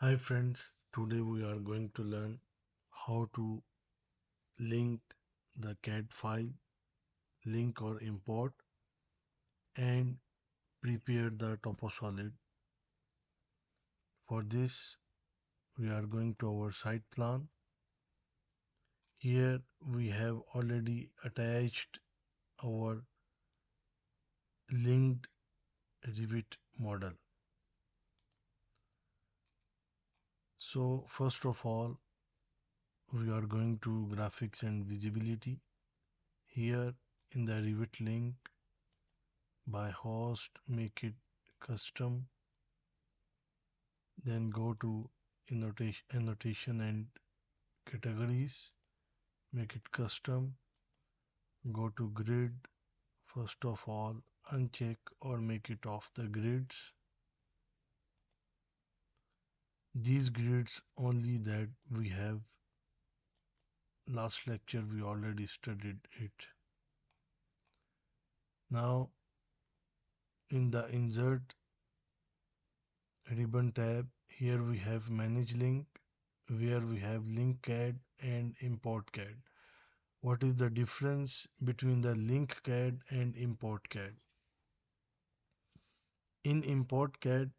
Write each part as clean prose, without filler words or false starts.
Hi friends, today we are going to learn how to link the CAD file, link or import, and prepare the Toposolid. For this, we are going to our site plan. Here we have already attached our linked Revit model. So first of all, we are going to graphics and visibility. Here in the Revit link, by host, make it custom. Then go to annotation and categories, make it custom. Go to grid. First of all, uncheck or make it off the grids. These grids only that we have. Last lecture we already studied it. Now in the insert ribbon tab, here we have manage link, where we have link CAD and import CAD. What is the difference between the link CAD and import CAD? In import CAD,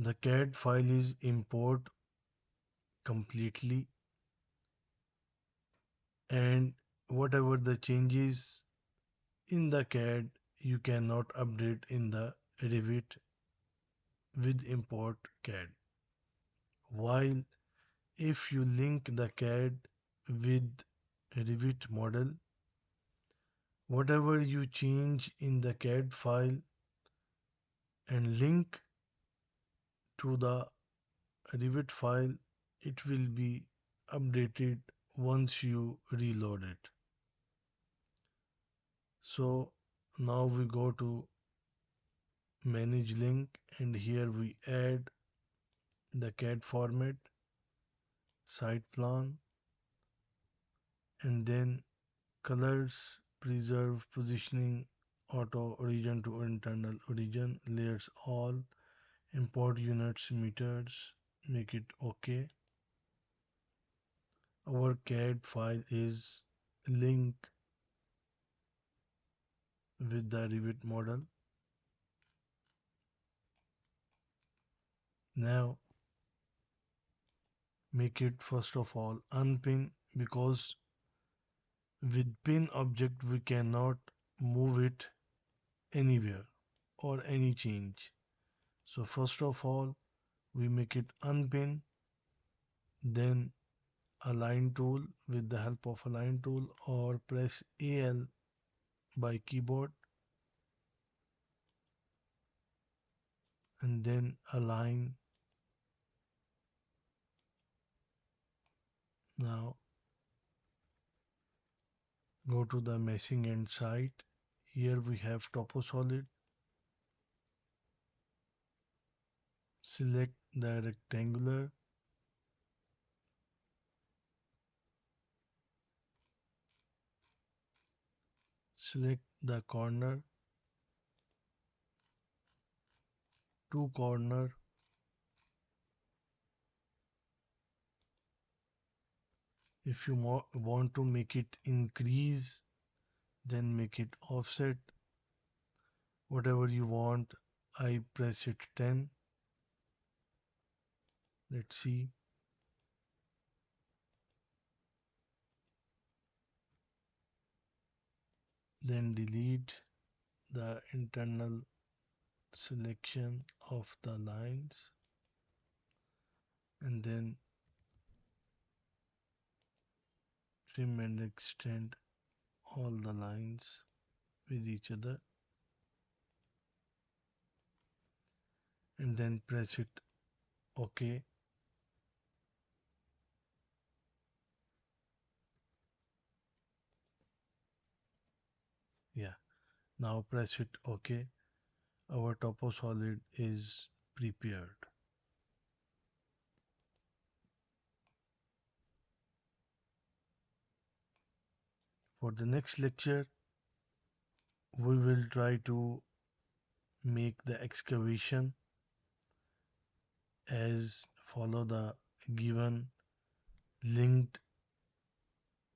the CAD file is import completely, and whatever the changes in the CAD you cannot update in the Revit with import CAD. While if you link the CAD with Revit model, whatever you change in the CAD file and link to the Revit file, it will be updated once you reload it. So now we go to manage link, and here we add the CAD format, site plan, and then colors, preserve, positioning, auto origin to internal origin, layers all, import units, meters, make it OK. Our CAD file is linked with the Revit model. Now make it first of all unpin, because with pin object we cannot move it anywhere or any change. So first of all we make it unpin, then align tool with the help of align tool, or press AL by keyboard and then align. Now go to the meshing end site. Here we have Toposolid. Select the rectangular, select the corner, two corner, if you want to make it increase, then make it offset, whatever you want. I press it 10. Let's see. Then delete the internal selection of the lines, and then trim and extend all the lines with each other, and then press it OK. Yeah, now press it OK. Our Toposolid is prepared. For the next lecture, we will try to make the excavation as follow the given linked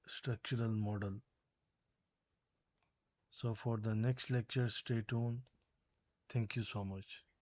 structural model. So for the next lecture, stay tuned. Thank you so much.